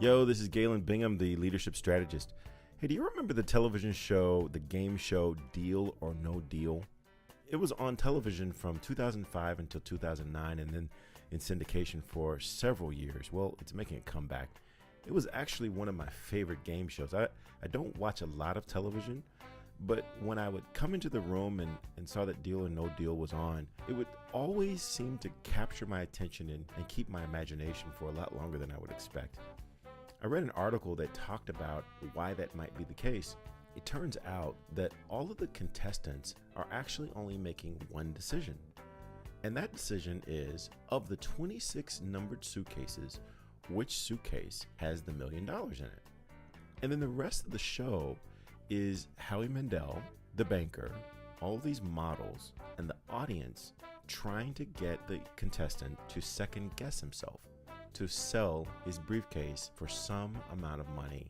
Yo, this is Galen Bingham, the Leadership Strategist. Hey, do you remember the television show, the game show Deal or No Deal? It was on television from 2005 until 2009 and then in syndication for several years. Well, it's making a comeback. It was actually one of my favorite game shows. I don't watch a lot of television, but when I would come into the room and saw that Deal or No Deal was on, it would always seem to capture my attention and keep my imagination for a lot longer than I would expect. I read an article that talked about why that might be the case. It turns out that all of the contestants are actually only making one decision. And that decision is, of the 26 numbered suitcases, which suitcase has the $1 million in it? And then the rest of the show is Howie Mandel, the banker, all of these models, and the audience trying to get the contestant to second guess himself, to sell his briefcase for some amount of money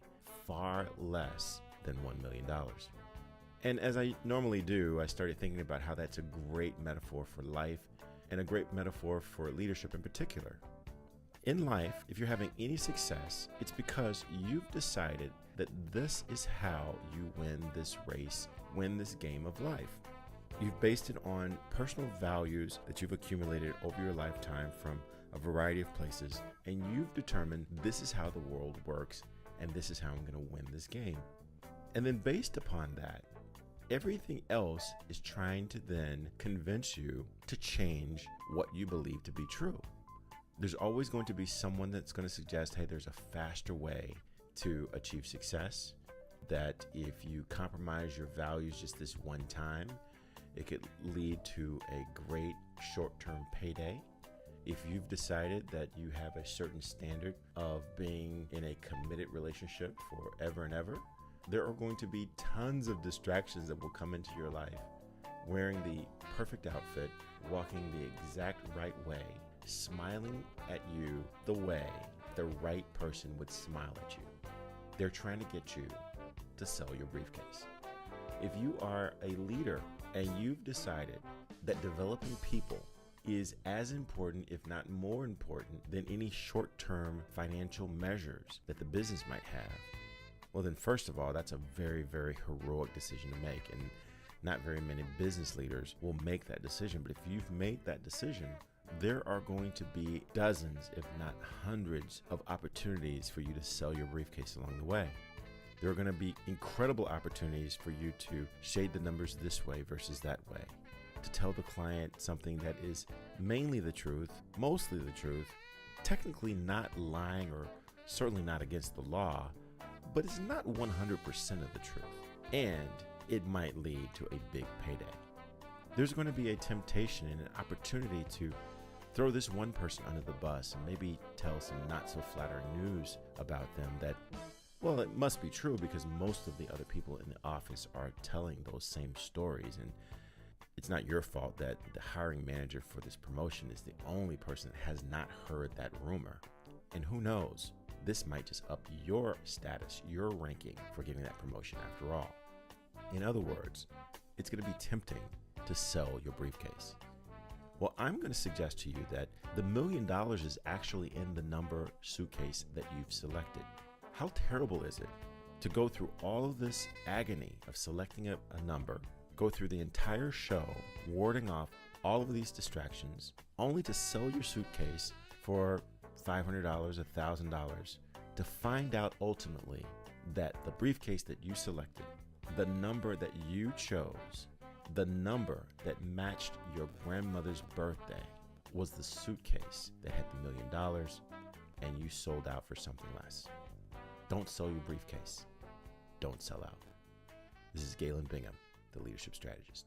far less than $1 million. And as I normally do, I started thinking about how that's a great metaphor for life and a great metaphor for leadership in particular. In life, if you're having any success, it's because you've decided that this is how you win this race, win this game of life. You've based it on personal values that you've accumulated over your lifetime from a variety of places, and you've determined this is how the world works, and this is how I'm going to win this game. And then based upon that, everything else is trying to then convince you to change what you believe to be true. There's always going to be someone that's going to suggest, hey, there's a faster way to achieve success, that if you compromise your values just this one time, it could lead to a great short-term payday. If you've decided that you have a certain standard of being in a committed relationship forever and ever, there are going to be tons of distractions that will come into your life. Wearing the perfect outfit, walking the exact right way, smiling at you the way the right person would smile at you. They're trying to get you to sell your briefcase. If you are a leader and you've decided that developing people is as important, if not more important, than any short-term financial measures that the business might have, well then first of all, that's a very, very heroic decision to make, and not very many business leaders will make that decision. But if you've made that decision, there are going to be dozens, if not hundreds, of opportunities for you to sell your briefcase along the way. There are going to be incredible opportunities for you to shade the numbers this way versus that way, to tell the client something that is mainly the truth, mostly the truth, technically not lying or certainly not against the law, but it's not 100% of the truth. And it might lead to a big payday. There's going to be a temptation and an opportunity to throw this one person under the bus and maybe tell some not so flattering news about them that, well, it must be true because most of the other people in the office are telling those same stories. And it's not your fault that the hiring manager for this promotion is the only person that has not heard that rumor. And who knows, this might just up your status, your ranking for getting that promotion after all. In other words, it's going to be tempting to sell your briefcase. Well, I'm going to suggest to you that the $1 million is actually in the number suitcase that you've selected. How terrible is it to go through all of this agony of selecting a number, go through the entire show, warding off all of these distractions, only to sell your suitcase for $500, $1,000, to find out ultimately that the briefcase that you selected, the number that you chose, the number that matched your grandmother's birthday, was the suitcase that had the $1 million, and you sold out for something less. Don't sell your briefcase. Don't sell out. This is Galen Bingham, the Leadership Strategist.